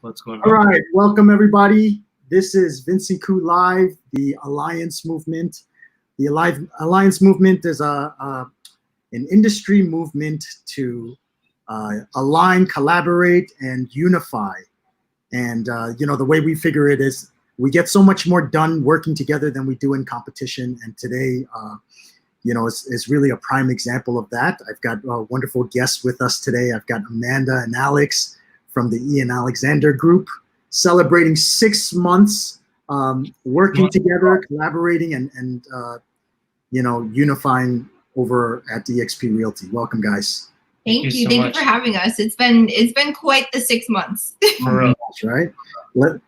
What's going All on? right, welcome everybody. This is Vincent Koo Live, the Alliance Movement. The Alliance Movement is an industry movement to align, collaborate, and unify. And the way we figure it is we get so much more done working together than we do in competition. And today, is really a prime example of that. I've got wonderful guests with us today. I've got Amanda and Alex from the Ian Alexander Group, celebrating 6 months working together, collaborating, and unifying over at EXP Realty. Welcome, guys. Thank you. Thank you for having us. It's been quite the 6 months. That's right.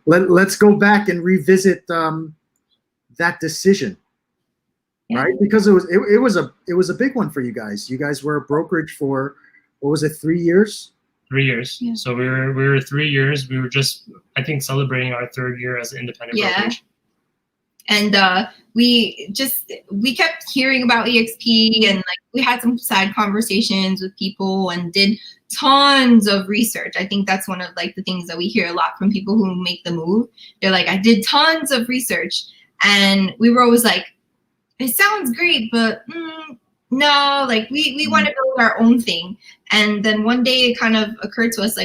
Let's go back and revisit that decision. Yeah. Right, because it was a big one for you guys. You guys were a brokerage for, what was it, 3 years? 3 years. Yeah. So we were 3 years. We were just, I think, celebrating our 3rd year as an independent brokerage. And we kept hearing about EXP, and we had some side conversations with people and did tons of research. I think that's one of the things that we hear a lot from people who make the move. They're like, I did tons of research, and we were always like, it sounds great, but no, we want to build our own thing. And then one day it kind of occurred to us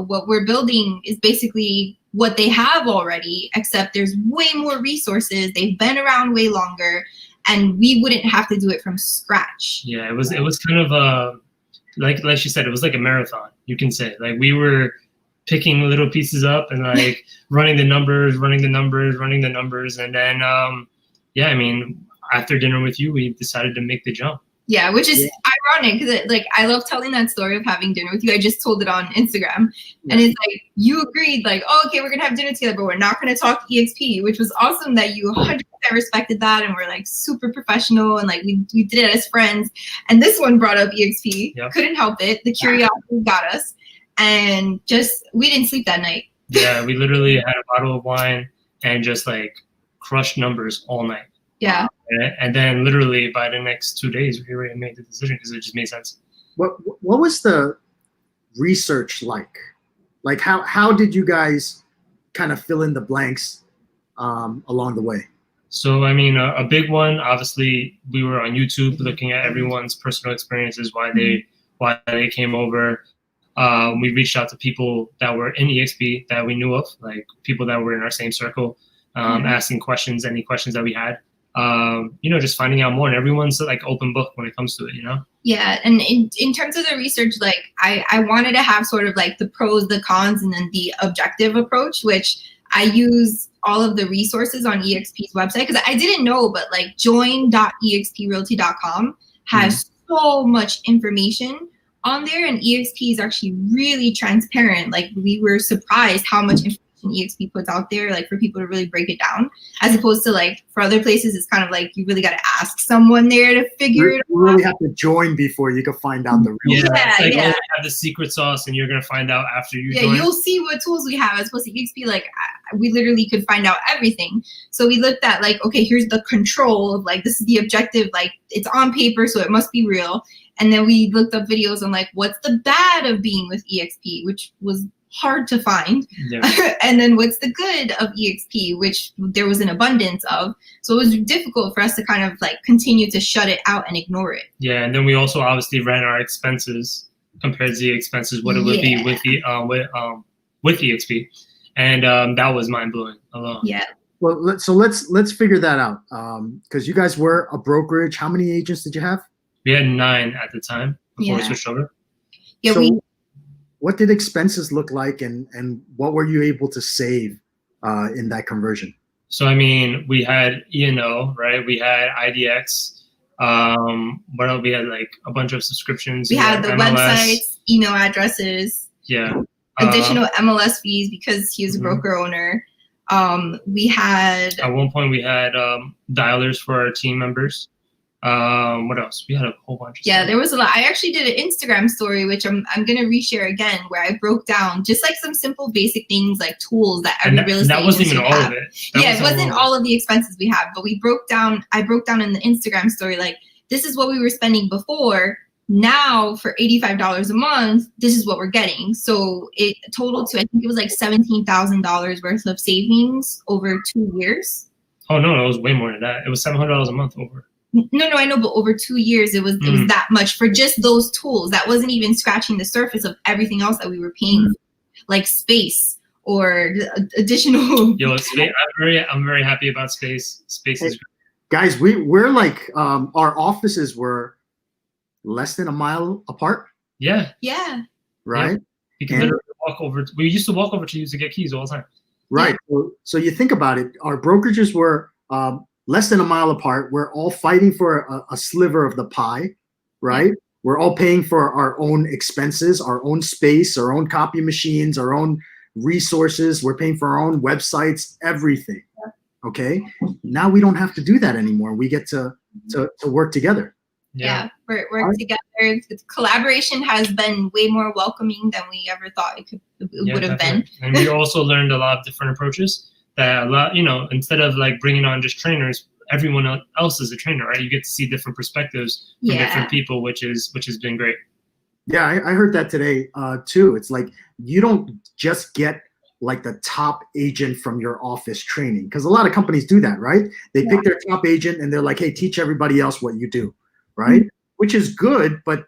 what we're building is basically what they have already, except there's way more resources. They've been around way longer, and we wouldn't have to do it from scratch. Yeah, it was kind of like she said, it was like a marathon, you can say. We were picking little pieces up and running the numbers, and then after dinner with you, we decided to make the jump. Yeah, which is ironic because I love telling that story of having dinner with you. I just told it on Instagram, and it's you agreed okay, we're gonna have dinner together, but we're not gonna talk EXP, which was awesome that you 100% respected that, and we're super professional, and we did it as friends. And this one brought up EXP, couldn't help it. The curiosity got us, and we didn't sleep that night. Yeah, we literally had a bottle of wine and just crushed numbers all night. Yeah. And then literally by the next 2 days, we already made the decision because it just made sense. What was the research like? How did you guys kind of fill in the blanks along the way? So, a big one, obviously, we were on YouTube looking at everyone's personal experiences, why they came over. We reached out to people that were in EXP that we knew of, people that were in our same circle, asking questions, any questions that we had. Just finding out more, and everyone's open book when it comes to it, Yeah, and in terms of the research, I wanted to have sort of the pros, the cons, and then the objective approach, which I use all of the resources on EXP's website because I didn't know, but join.exprealty.com has so much information on there, and EXP is actually really transparent. We were surprised how much information EXP puts out there, for people to really break it down, as opposed to for other places, it's kind of you really got to ask someone there to figure it out. You really have to join before you can find out the real stuff. Oh, we have the secret sauce, and you're gonna find out after you join. You'll see what tools we have, as opposed to EXP. We literally could find out everything. So we looked at okay, here's the control of this is the objective, it's on paper, so it must be real. And then we looked up videos on what's the bad of being with EXP, which was hard to find. And then what's the good of EXP, which there was an abundance of. So it was difficult for us to kind of continue to shut it out and ignore it. Yeah, and then we also obviously ran our expenses compared to the expenses, what it would be with with EXP, and that was mind blowing alone. Yeah. Well, let's figure that out because you guys were a brokerage. How many agents did you have? We had 9 at the time before we switched over. Yeah. So what did expenses look like, and what were you able to save in that conversion? So, we had E&O, right? We had IDX. What else? We had a bunch of subscriptions. We had the MLS websites, email addresses. Yeah. Additional MLS fees because he was a broker owner. We had... At one point, we had dialers for our team members. What else? We had a whole bunch of stuff. There was a lot. I actually did an Instagram story, which I'm gonna reshare again, where I broke down just some simple basic things tools that every real estate that wasn't even all have. of it. It wasn't all of the expenses we have, but I broke down in the Instagram story this is what we were spending before, Now for $85 a month, this is what we're getting. So it totaled to, I think it was like $17,000 worth of savings over 2 years. Oh no, it was way more than that. It was $700 a month over. No, I know, but over 2 years, it was that much for just those tools. That wasn't even scratching the surface of everything else that we were paying, like space or additional. Yo, space, I'm very happy about space. Space is great. Guys, we're like our offices were less than a mile apart. Yeah. Yeah. Right. Yeah. You can literally walk over. We used to walk over to you to get keys all the time. Right. Yeah. So you think about it. Our brokerages were less than a mile apart. We're all fighting for a sliver of the pie, right? We're all paying for our own expenses, our own space, our own copy machines, our own resources. We're paying for our own websites, everything. Okay. Now we don't have to do that anymore. We get to work together. Yeah, we're together. The collaboration has been way more welcoming than we ever thought it would have been. And we also learned a lot of different approaches that instead of like bringing on just trainers, everyone else is a trainer, right? You get to see different perspectives from different people, which has been great. Yeah, I heard that today too. It's like you don't just get like the top agent from your office training, because a lot of companies do that, right? They pick their top agent and they're like, hey, teach everybody else what you do. Right? Which is good, but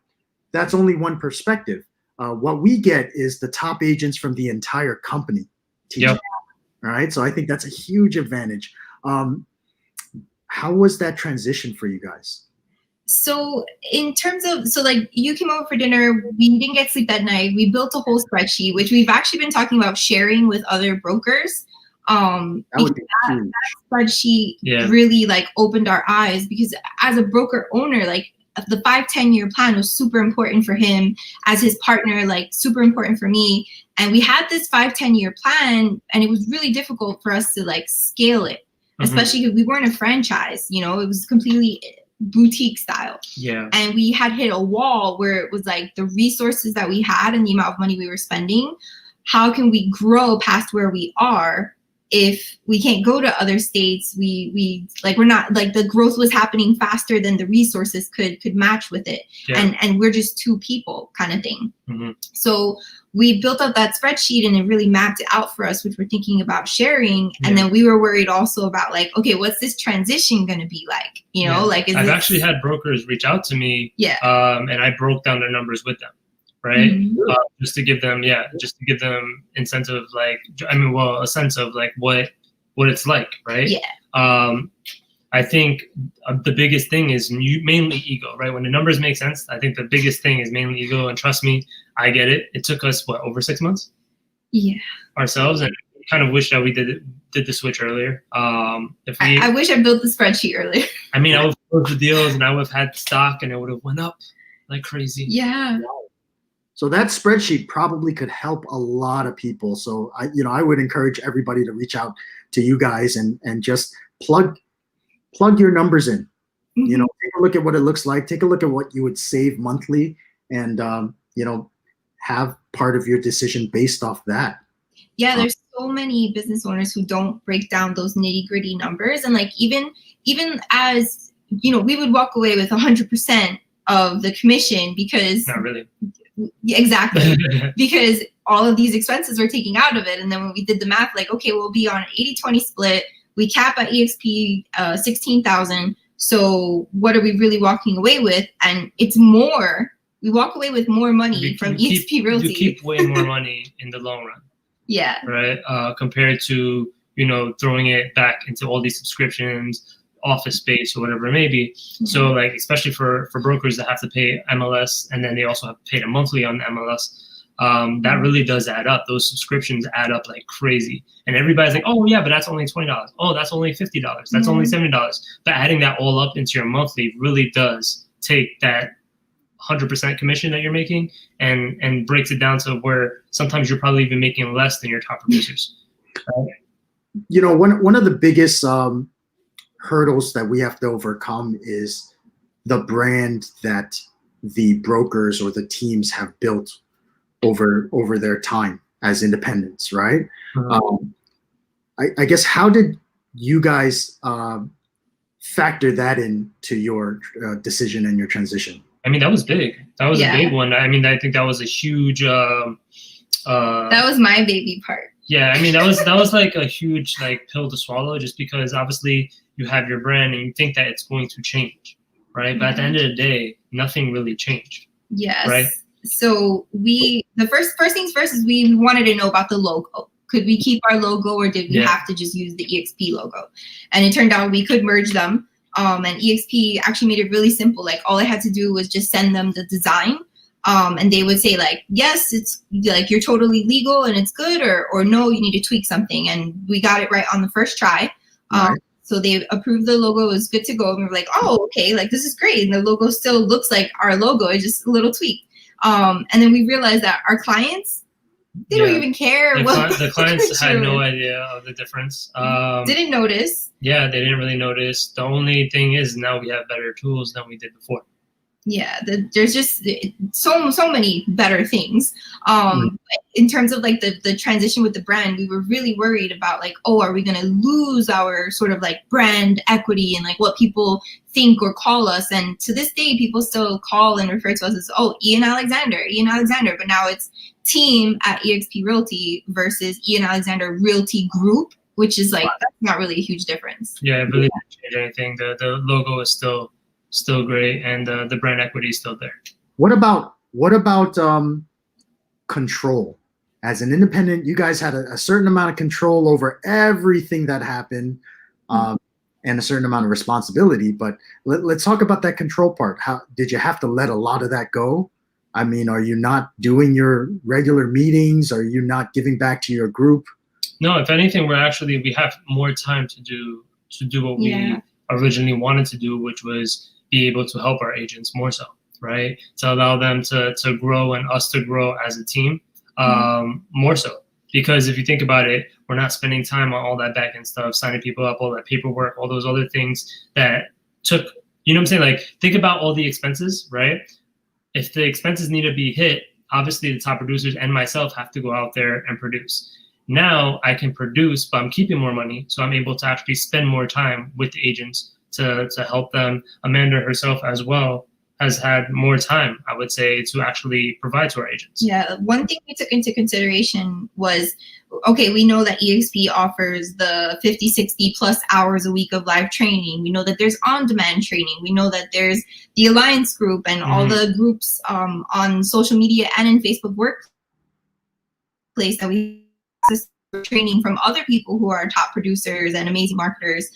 that's only one perspective. What we get is the top agents from the entire company teaching. Yep. All right. So I think that's a huge advantage. How was that transition for you guys? So in terms of, like you came over for dinner, we didn't get sleep that night. We built a whole spreadsheet, which we've actually been talking about sharing with other brokers. That spreadsheet really like opened our eyes, because as a broker owner, like the 5-10 year plan was super important for him, as his partner, like super important for me. And we had this 5-10 year plan, and it was really difficult for us to like scale it, especially because we weren't a franchise, it was completely boutique style. Yeah. And we had hit a wall where it was like the resources that we had and the amount of money we were spending, how can we grow past where we are if we can't go to other states? We're not, like, the growth was happening faster than the resources could match with it. And we're just two people kind of thing. So we built up that spreadsheet, and it really mapped it out for us, which we're thinking about sharing. And then we were worried also about like, okay, what's this transition going to be like? Like, I've actually had brokers reach out to me, and I broke down their numbers with them. Right. Just to give them incentive, like, a sense of like what it's like. Right. I think the biggest thing is mainly ego, right? When the numbers make sense, I think the biggest thing is mainly ego. And trust me, I get it. It took us over 6 months ourselves. And kind of wish that we did the switch earlier. I wish I built the spreadsheet earlier. I would have closed the deals, and I would have had stock, and it would have went up like crazy. Yeah. So that spreadsheet probably could help a lot of people. So I would encourage everybody to reach out to you guys and just plug your numbers in. Take a look at what it looks like. Take a look at what you would save monthly, and have part of your decision based off that. Yeah, there's so many business owners who don't break down those nitty-gritty numbers, and like even as we would walk away with 100% of the commission, because not really. Exactly. Because all of these expenses were taken out of it. And then when we did the math, like, okay, we'll be on an 80-20 split. We cap at EXP 16,000. So what are we really walking away with? And it's more. We walk away with more money from EXP Realty. You keep way more money in the long run. Yeah. Right. Compared to, throwing it back into all these subscriptions, office space, or whatever it may be. So like, especially for brokers that have to pay MLS, and then they also have to pay them monthly on the MLS, that really does add up. Those subscriptions add up like crazy, and everybody's like, oh yeah, but that's only $20. Oh, that's only $50. That's only $70. But adding that all up into your monthly really does take that 100% commission that you're making and breaks it down to where sometimes you're probably even making less than your top producers. One of the biggest hurdles that we have to overcome is the brand that the brokers or the teams have built over their time as independents, right? I guess, how did you guys factor that into your decision and your transition? I mean, that was big. That was Yeah. a big one. I mean, I think that was a huge. That was my baby part. Yeah, I mean, that was like a huge like pill to swallow, just because obviously you have your brand and you think that it's going to change, right? But at the end of the day, nothing really changed. Yes. Right. So the first things first is we wanted to know about the logo. Could we keep our logo, or did we have to just use the EXP logo? And it turned out we could merge them. And EXP actually made it really simple. Like all I had to do was just send them the design. And they would say like, yes, it's like you're totally legal and it's good, or no, you need to tweak something. And we got it right on the first try. Right. So they approved the logo, it was good to go. And we were like, oh, okay, like this is great. And the logo still looks like our logo, it's just a little tweak. And then we realized that our clients, they don't even care. The clients had no idea of the difference. Didn't notice. Yeah, they didn't really notice. The only thing is now we have better tools than we did before. Yeah, there's just so many better things. In terms of like the transition with the brand, we were really worried about like, oh, are we going to lose our sort of like brand equity and like what people think or call us? And to this day, people still call and refer to us as, oh, Ian Alexander. But now it's team at EXP Realty versus Ian Alexander Realty Group, which is like, that's not really a huge difference. Yeah, it really didn't change anything. The logo is still great, and the brand equity is still there. What about control? As an independent, you guys had a certain amount of control over everything that happened, and a certain amount of responsibility. But let's talk about that control part. How did you have to let a lot of that go? I mean, are you not doing your regular meetings? Are you not giving back to your group? No, if anything, we have more time to do what we originally wanted to do, which was be able to help our agents more so, right? To allow them to grow and us to grow as a team more so. Because if you think about it, we're not spending time on all that back end stuff, signing people up, all that paperwork, all those other things that took, you know what I'm saying? Like, think about all the expenses, right? If the expenses need to be hit, obviously the top producers and myself have to go out there and produce. Now I can produce, but I'm keeping more money, so I'm able to actually spend more time with the agents to help them. Amanda herself as well has had more time, I would say, to actually provide to our agents. Yeah, one thing we took into consideration was, okay, we know that EXP offers the 50, 60 plus hours a week of live training. We know that there's on-demand training. We know that there's the Alliance group and all the groups on social media and in Facebook Workplace that we training from other people who are top producers and amazing marketers.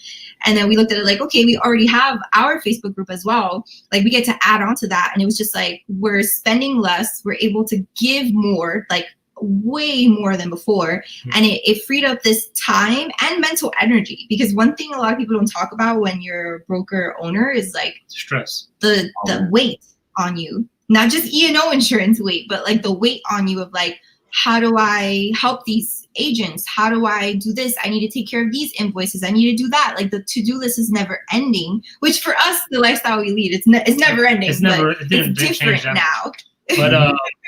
And then we looked at it like, okay, we already have our Facebook group as well. Like, we get to add on to that. And it was just like, we're spending less. We're able to give more, like way more than before. And it freed up this time and mental energy. Because one thing a lot of people don't talk about when you're a broker owner is like stress, the weight on you, not just E&O insurance weight, but like the weight on you of like, how do I help these agents? How do I do this? I need to take care of these invoices. I need to do that. Like, the to-do list is never ending, which for us, the lifestyle we lead, it's never ending. It's different now. But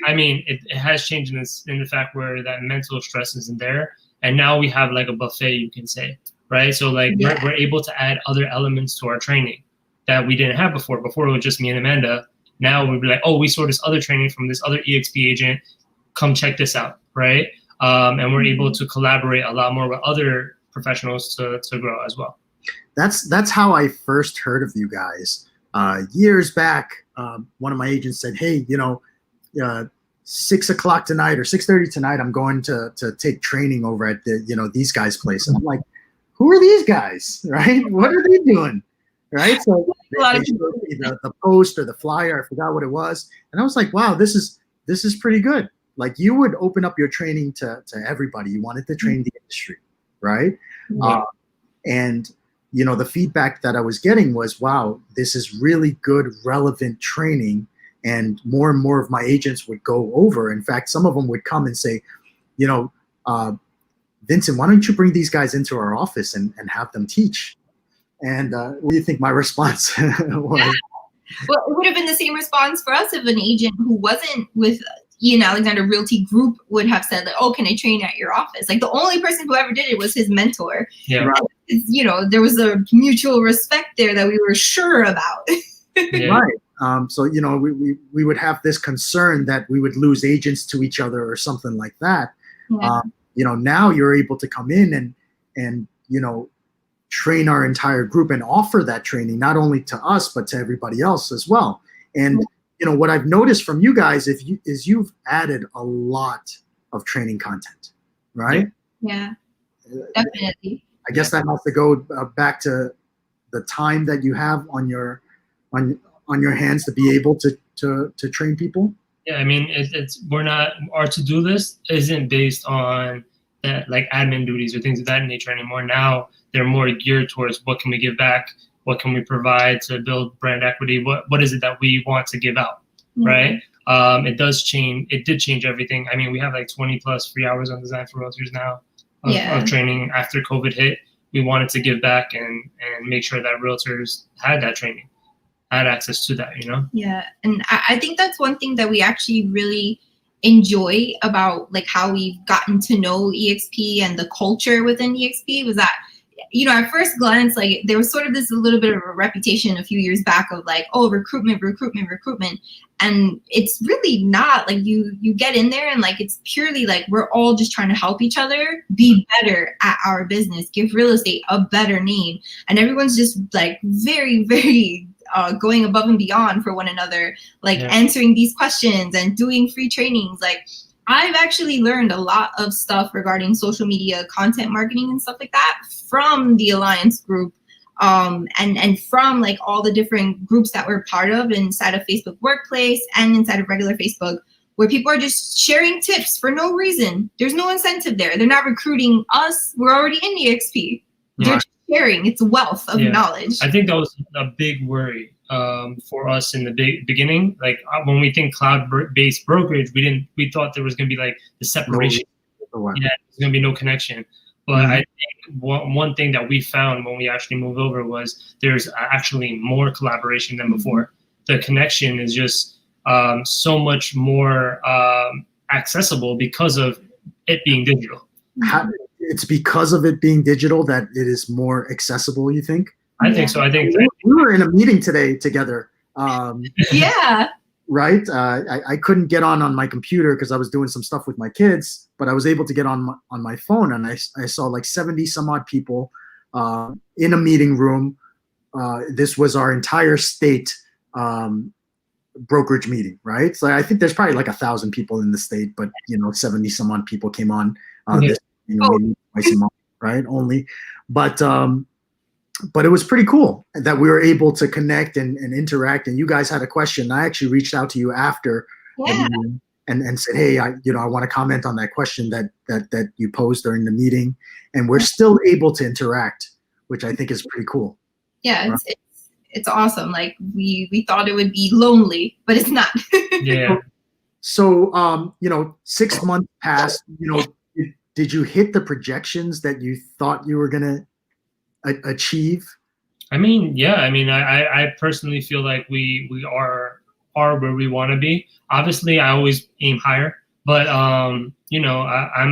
I mean, it has changed in the fact where that mental stress isn't there. And now we have like a buffet, you can say, right? So like we're able to add other elements to our training that we didn't have before. Before it was just me and Amanda. Now we'd be like, oh, we saw this other training from this other EXP agent. Come check this out, right? And we're able to collaborate a lot more with other professionals to grow as well. That's how I first heard of you guys. Years back, one of my agents said, hey, 6 o'clock tonight or 6:30 tonight, I'm going to take training over at the, these guys' place. And I'm like, who are these guys, right? What are they doing, right? So they showed me the post or the flyer, I forgot what it was. And I was like, wow, this is pretty good. Like, you would open up your training to everybody. You wanted to train the industry, right? And, the feedback that I was getting was, wow, this is really good, relevant training. And more of my agents would go over. In fact, some of them would come and say, Vincent, why don't you bring these guys into our office and have them teach? And what do you think my response was? Well, it would have been the same response for us if an agent who wasn't with Ian Alexander Realty Group would have said, like, oh, can I train at your office? Like, the only person who ever did it was his mentor. Yeah. Right. There was a mutual respect there that we were sure about. Right. So, we would have this concern that we would lose agents to each other or something like that. Yeah. Now you're able to come in and train our entire group and offer that training, not only to us, but to everybody else as well. And, what I've noticed from you guys is you've added a lot of training content, right? Yeah, definitely. I guess that has to go back to the time that you have on your hands to be able to train people. Yeah, I mean, we're not, our to-do list isn't based on that, like admin duties or things of that nature anymore. Now they're more geared towards what can we give back, what can we provide to build brand equity, what is it that we want to give out, right? It did change everything. I mean, we have like 20 plus free hours on Design for Realtors now of training after COVID hit. We wanted to give back and make sure that realtors had that training, had access to that, Yeah, and I think that's one thing that we actually really enjoy about like how we've gotten to know EXP and the culture within EXP was that, at first glance, like there was sort of this a little bit of a reputation a few years back of like, oh, recruitment. And it's really not. Like you get in there and like it's purely like we're all just trying to help each other be better at our business, give real estate a better name. And everyone's just like very, very going above and beyond for one another, like answering these questions and doing free trainings. Like I've actually learned a lot of stuff regarding social media, content marketing and stuff like that from the Alliance group. And from like all the different groups that we're part of inside of Facebook Workplace and inside of regular Facebook, where people are just sharing tips for no reason. There's no incentive there. They're not recruiting us. We're already in EXP. They're just sharing. It's wealth of knowledge. I think that was a big worry for us in the beginning. Like when we think cloud-based brokerage, we thought there was going to be like the separation. There's going to be no connection. But I think one thing that we found when we actually moved over was there's actually more collaboration than before. The connection is just so much more accessible because of it being digital. It's because of it being digital that it is more accessible, you think? I think so. I think we were in a meeting today together. Right? I couldn't get on my computer because I was doing some stuff with my kids, but I was able to get on my phone, and I saw like 70 some odd people in a meeting room. This was our entire state brokerage meeting, right? So I think there's probably like 1,000 people in the state, but 70 some odd people came on. This, maybe twice a month, right? Only, but it was pretty cool that we were able to connect and interact. And you guys had a question. I actually reached out to you after and said, hey, I want to comment on that question that you posed during the meeting. And we're still able to interact, which I think is pretty cool. Yeah, right? It's awesome. Like we thought it would be lonely, but it's not. Yeah. So 6 months passed. Did you hit the projections that you thought you were gonna achieve? I mean, yeah. I mean, I personally feel like we are where we want to be. Obviously, I always aim higher, but I'm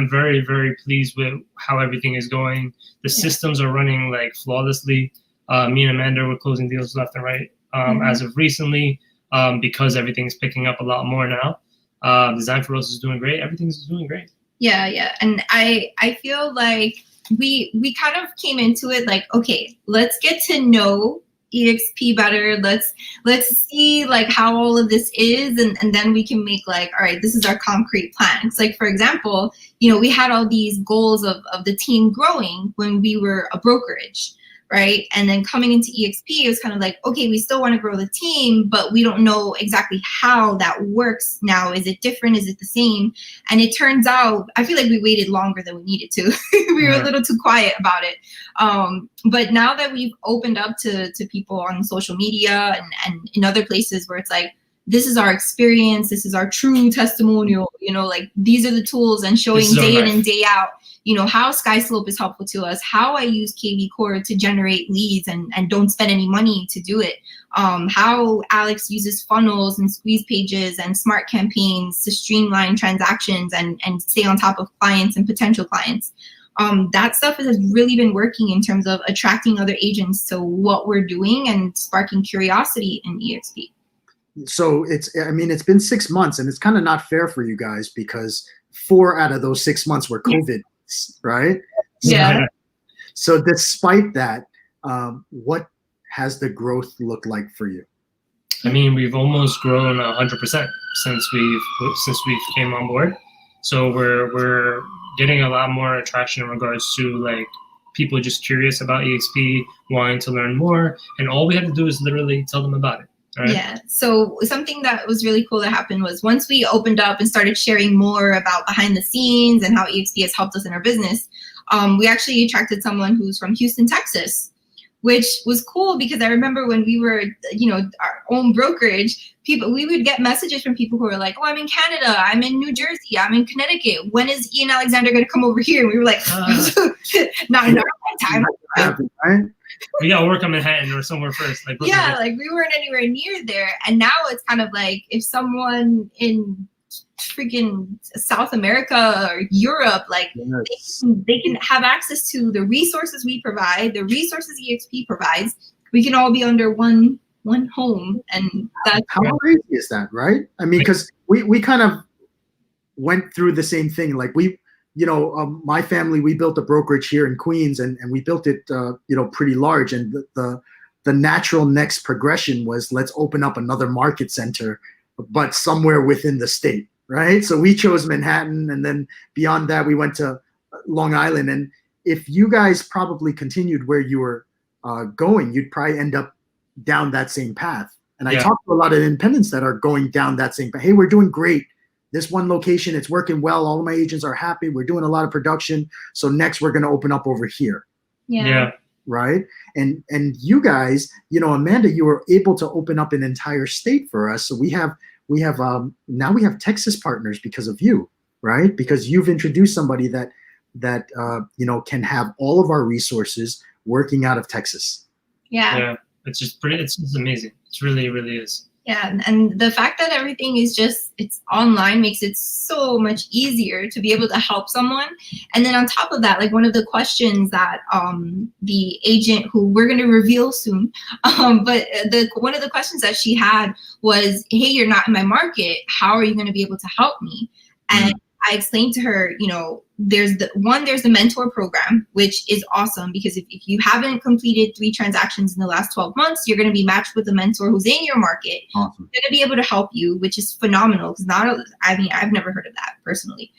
very, very pleased with how everything is going. The systems are running like flawlessly. Me and Amanda were closing deals left and right as of recently because everything's picking up a lot more now. Design for Us is doing great. Everything's doing great. Yeah. And I feel like we kind of came into it like, okay, let's get to know EXP better. Let's see like how all of this is, and then we can make like, all right, this is our concrete plan. It's like, for example, we had all these goals of the team growing when we were a brokerage, right? And then coming into EXP, it was kind of like, okay, we still want to grow the team, but we don't know exactly how that works now. Is it different? Is it the same? And it turns out, I feel like we waited longer than we needed to. We were a little too quiet about it. But now that we've opened up to people on social media and in other places where it's like, this is our experience, this is our true testimonial, like these are the tools, and showing day in and day out, how SkySlope is helpful to us, how I use KV Core to generate leads and don't spend any money to do it, how Alex uses funnels and squeeze pages and smart campaigns to streamline transactions and stay on top of clients and potential clients. That stuff has really been working in terms of attracting other agents to what we're doing and sparking curiosity in EXP. So it's been 6 months, and it's kind of not fair for you guys because 4 out of those 6 months were COVID, right? Yeah. So despite that, what has the growth looked like for you? I mean, we've almost grown 100% since we've came on board. So we're getting a lot more attraction in regards to like people just curious about EXP, wanting to learn more, and all we have to do is literally tell them about it. Right? Yeah. So something that was really cool that happened was once we opened up and started sharing more about behind the scenes and how EXP has helped us in our business, we actually attracted someone who's from Houston, Texas, which was cool because I remember when we were, our own brokerage, we would get messages from people who were like, oh, I'm in Canada, I'm in New Jersey, I'm in Connecticut. When is Ian Alexander going to come over here? And we were like, not in our time. Right? We got to work on Manhattan or somewhere first. Like, yeah, like we weren't anywhere near there. And now it's kind of like if someone in freaking South America or Europe, like they can have access to the resources we provide, the resources EXP provides. We can all be under one home, and that's how crazy is that, right? I mean, because we kind of went through the same thing. Like my family, we built a brokerage here in Queens, and we built it, pretty large. And the natural next progression was let's open up another market center, but somewhere within the state. Right. So we chose Manhattan, and then beyond that, we went to Long Island. And if you guys probably continued where you were going, you'd probably end up down that same path. And I talk to a lot of independents that are going down that same path. Hey, we're doing great. This one location, it's working well. All of my agents are happy. We're doing a lot of production. So next we're going to open up over here. Yeah. Right. And you guys, Amanda, you were able to open up an entire state for us. So now we have Texas partners because of you, right? Because you've introduced somebody that can have all of our resources working out of Texas. Yeah. It's just amazing. It really, really is. Yeah, and the fact that everything is it's online makes it so much easier to be able to help someone. And then on top of that, like one of the questions that the agent, who we're going to reveal soon, but one of the questions that she had was, hey, you're not in my market. How are you going to be able to help me? And I explained to her, there's the mentor program, which is awesome because if you haven't completed 3 transactions in the last 12 months, you're going to be matched with a mentor who's in your market. Awesome. Going to be able to help you, which is phenomenal. Because I've never heard of that personally.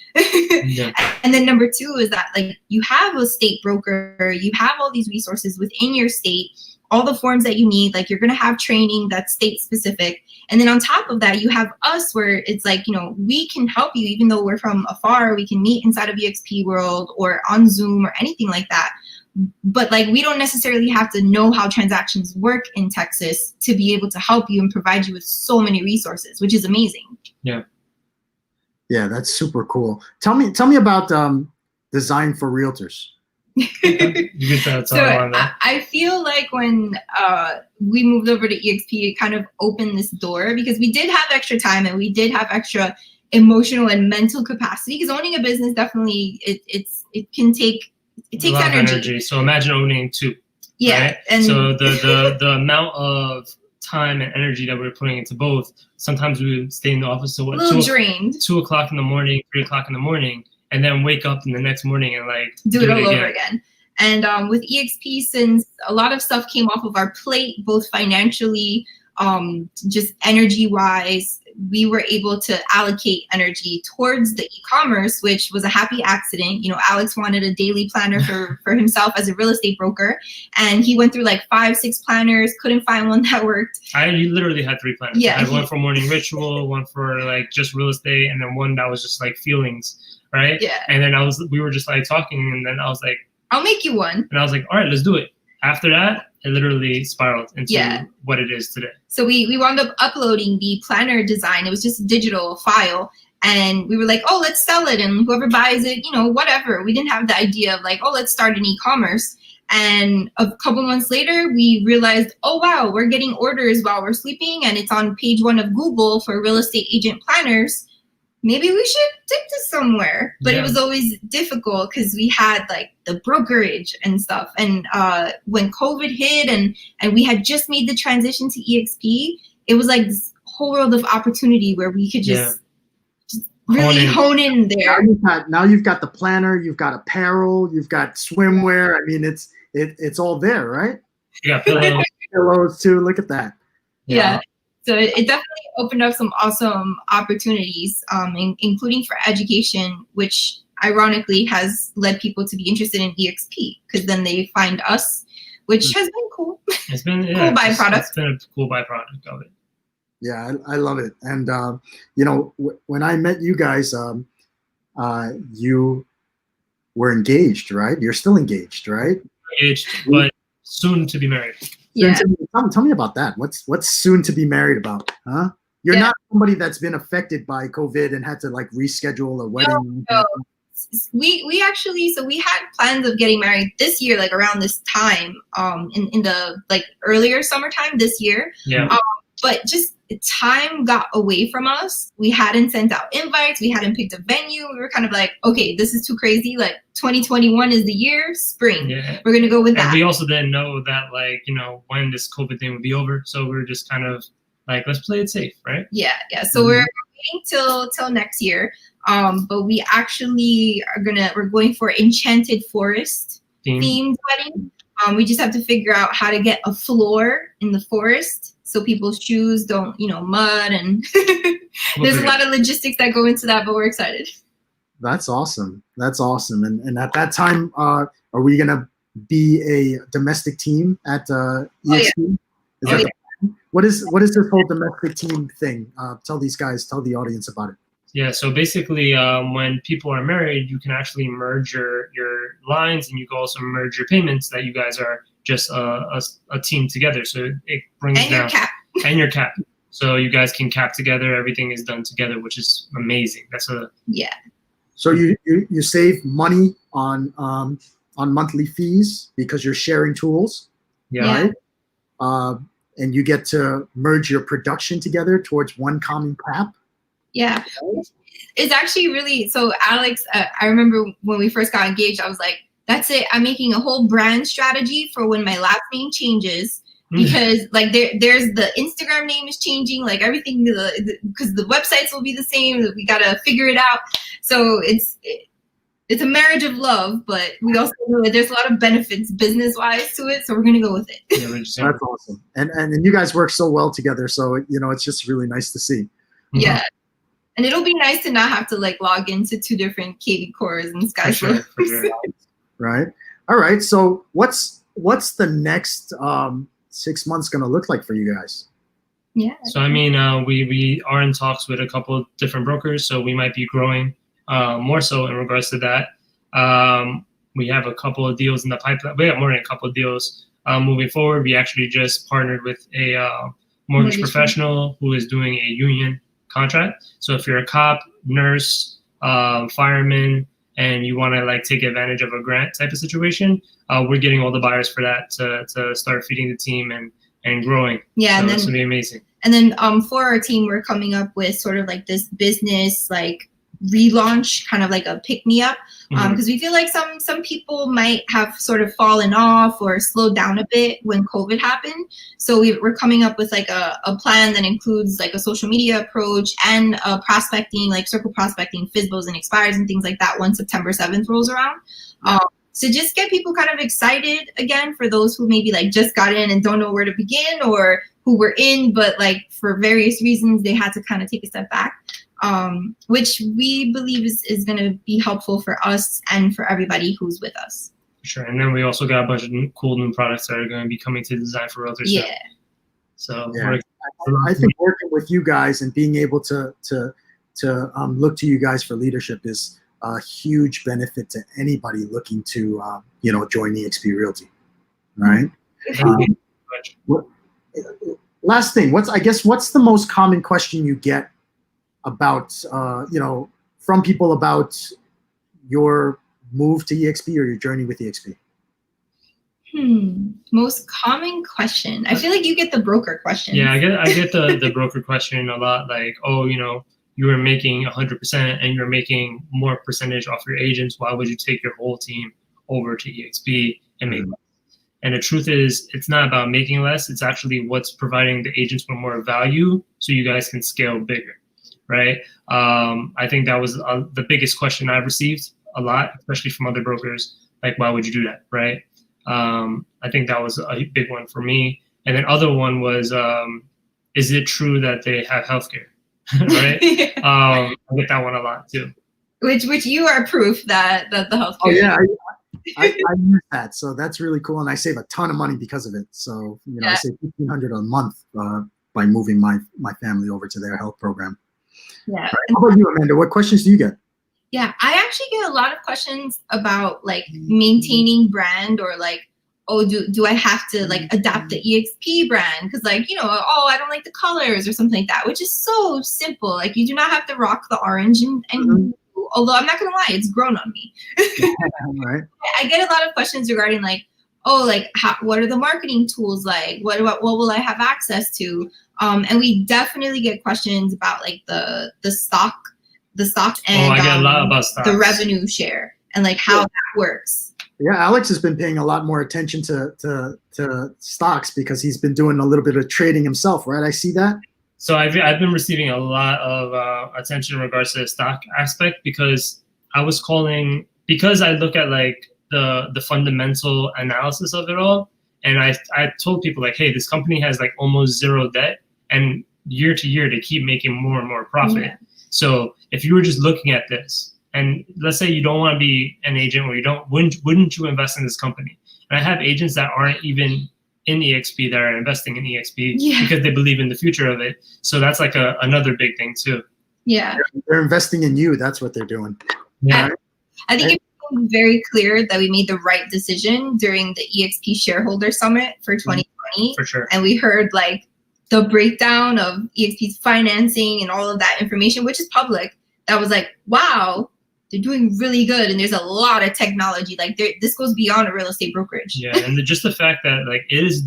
Yeah. And then number 2 is that like you have a state broker, you have all these resources within your state, all the forms that you need, like you're going to have training that's state specific. And then on top of that, you have us where it's like, we can help you even though we're from afar. We can meet inside of EXP World or on Zoom or anything like that. But like, we don't necessarily have to know how transactions work in Texas to be able to help you and provide you with so many resources, which is amazing. Yeah. Yeah, that's super cool. Tell me about Design for Realtors. So I feel like when we moved over to EXP, it kind of opened this door because we did have extra time and we did have extra emotional and mental capacity. Because owning a business definitely it takes energy. So imagine owning 2. Yeah, right? and so the amount of time and energy that we're putting into both. Sometimes we would stay in the office till 2 o'clock in the morning, 3 o'clock in the morning. And then wake up in the next morning and like do it all over again. And with EXP, since a lot of stuff came off of our plate, both financially, just energy wise, we were able to allocate energy towards the e-commerce, which was a happy accident. Alex wanted a daily planner for himself as a real estate broker. And he went through like 5-6 planners, couldn't find one that worked. You literally had 3 planners. Yeah, I had one for morning ritual, one for like just real estate, and then one that was just like feelings. Right. Yeah. And then we were just like talking, and then I was like, I'll make you one. And I was like, all right, let's do it. After that, it literally spiraled into what it is today. So we wound up uploading the planner design. It was just a digital file. And we were like, oh, let's sell it. And whoever buys it, whatever. We didn't have the idea of like, oh, let's start an e-commerce. And a couple months later, we realized, oh, wow, we're getting orders while we're sleeping. And it's on page 1 of Google for real estate agent planners. Maybe we should take this somewhere. But it was always difficult because we had like the brokerage and stuff. And when COVID hit and we had just made the transition to EXP, it was like this whole world of opportunity where we could just really hone in there. Now you've got the planner, you've got apparel, you've got swimwear. I mean, it's all there, right? Yeah, pillows too. Look at that. Yeah. So it definitely opened up some awesome opportunities, including for education, which ironically has led people to be interested in EXP because then they find us, which has been cool. It's been cool byproduct. It's been a cool byproduct of it. Yeah, I love it. And when I met you guys, you were engaged, right? You're still engaged, right? Engaged, but soon to be married. Yeah. Tell me about that. What's soon to be married about? Huh? You're not somebody that's been affected by COVID and had to like reschedule a wedding. No. We actually, so we had plans of getting married this year, like around this time, in the like earlier summertime this year. Yeah. But just time got away from us. We hadn't sent out invites. We hadn't picked a venue. We were kind of like, okay, this is too crazy. Like 2021 is the year, spring. Yeah. We're going to go with that. And we also didn't know that when this COVID thing would be over. So we were just kind of like, let's play it safe, right? Yeah. So we're waiting till next year. But we actually we're going for Enchanted Forest themed wedding. We just have to figure out how to get a floor in the forest so people's shoes don't, mud, and there's a lot of logistics that go into that, but we're excited. That's awesome. And at that time, are we gonna be a domestic team at EXP? What is this whole domestic team thing? Tell the audience about it. Yeah, so basically, when people are married, you can actually merge your lines, and you can also merge your payments that you guys are just a team together. So it brings down your cap. So you guys can cap together. Everything is done together, which is amazing. So you save money on monthly fees because you're sharing tools. Yeah. Right? And you get to merge your production together towards one common cap. Yeah, it's actually really, so Alex, I remember when we first got engaged, I was like, that's it. I'm making a whole brand strategy for when my last name changes, because like there's the Instagram name is changing, like everything, because the websites will be the same. We got to figure it out. So it's a marriage of love, but we also know that there's a lot of benefits business wise to it. So we're going to go with it. Yeah, that's awesome. And you guys work so well together. So, it's just really nice to see. Yeah. And it'll be nice to not have to like log into 2 different KV cores and Sky. For sure. Right. All right. So what's the next 6 months going to look like for you guys? Yeah. So I mean, we are in talks with a couple of different brokers, so we might be growing more so in regards to that. We have a couple of deals in the pipeline. We have more than a couple of deals moving forward. We actually just partnered with a mortgage professional who is doing a union contract. So if you're a cop, nurse, fireman, and you want to like take advantage of a grant type of situation, we're getting all the buyers for that to start feeding the team and growing. Yeah, so and then it's gonna be amazing. And then for our team, we're coming up with sort of like this business like relaunch, kind of like a pick me up, because we feel like some people might have sort of fallen off or slowed down a bit when COVID happened. So we're coming up with like a plan that includes like a social media approach and prospecting, like circle prospecting, FSBOs and expires and things like that once September 7th rolls around. So just get people kind of excited again, for those who maybe like just got in and don't know where to begin, or who were in, but like for various reasons, they had to kind of take a step back. Which we believe is going to be helpful for us and for everybody who's with us. Sure. And then we also got a bunch of cool new products that are going to be coming to Design for Realtors. Yeah. So I think working with you guys and being able to look to you guys for leadership is a huge benefit to anybody looking to join EXP Realty. Right. Last thing, what's the most common question you get about from people about your move to EXP or your journey with EXP? Most common question. I feel like you get the broker question. Yeah, I get the broker question a lot. Like, oh, you were making 100% and you're making more percentage off your agents. Why would you take your whole team over to EXP and make? And the truth is, it's not about making less. It's actually what's providing the agents with more value so you guys can scale bigger, right? I think that was the biggest question I've received a lot, especially from other brokers. Like, why would you do that, right? I think that was a big one for me. And then other one was, is it true that they have healthcare, right? I get that one a lot too. Which you are proof that the healthcare. Oh yeah, I use that, so that's really cool, and I save a ton of money because of it. So I save $1,500 a month by moving my family over to their health program. Yeah. Right. How about you, Amanda? What questions do you get? Yeah, I actually get a lot of questions about like maintaining brand, or like, oh, do I have to like adapt the EXP brand? Because like, oh, I don't like the colors or something like that, which is so simple. Like, you do not have to rock the orange and although I'm not gonna lie, it's grown on me. Right. I get a lot of questions regarding like, oh, like what are the marketing tools like? What will I have access to? And we definitely get questions about like the stock and I get a lot about stocks. The revenue share and like how that works. Yeah, Alex has been paying a lot more attention to stocks because he's been doing a little bit of trading himself, right? I see that. So I've been receiving a lot of attention in regards to the stock aspect because I look at like the fundamental analysis of it all, and I told people like, hey, this company has like almost zero debt, and year to year they keep making more and more profit. Yeah. So if you were just looking at this, and let's say you don't want to be an agent, or wouldn't you invest in this company? And I have agents that aren't even in EXP that are investing in EXP because they believe in the future of it. So that's like another big thing too. Yeah. They're investing in you. That's what they're doing. Yeah. I think it's very clear that we made the right decision during the EXP shareholder summit for 2020. For sure. And we heard like the breakdown of EXP's financing and all of that information, which is public. That was like, wow, they're doing really good, and there's a lot of technology. Like this goes beyond a real estate brokerage. Yeah, and just the fact that like it is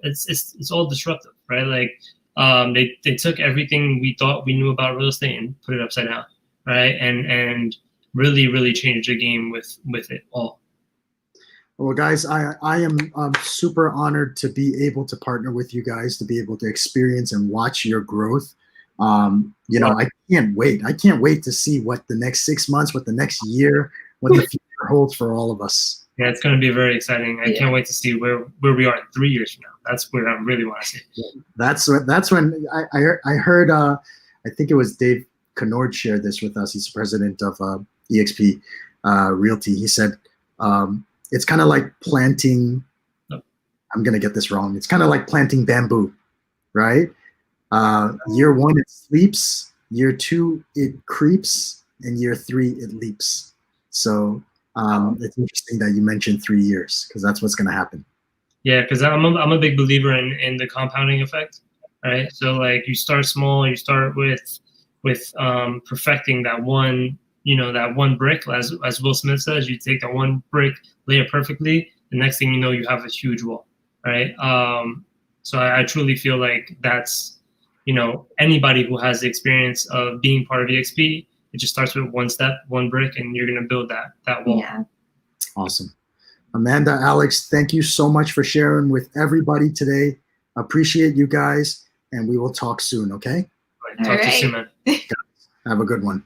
it's all disruptive, right? Like they took everything we thought we knew about real estate and put it upside down, right? And really changed the game with it all. Well, guys, I am super honored to be able to partner with you guys, to be able to experience and watch your growth. I can't wait. I can't wait to see what the next 6 months, what the next year, what the future holds for all of us. Yeah, it's going to be very exciting. I can't wait to see where we are in 3 years from now. That's where I really want to see. That's when I heard. I think it was Dave Kennord shared this with us. He's the president of EXP Realty. He said it's kind of like planting. I'm going to get this wrong. It's kind of like planting bamboo, right? Year 1 it sleeps, year 2 it creeps, and year 3 it leaps. So it's interesting that you mentioned 3 years, because that's what's going to happen. Yeah, because I'm a big believer in the compounding effect, right? So like you start small, you start with perfecting that one, that one brick, as Will Smith says. You take that one brick, lay it perfectly, the next thing you know, you have a huge wall, right? So I truly feel like that's, anybody who has the experience of being part of EXP, it just starts with one step, one brick, and you're going to build that wall. Yeah. Awesome. Amanda, Alex, thank you so much for sharing with everybody today. Appreciate you guys, and we will talk soon, okay? Talk to you soon, man. Have a good one.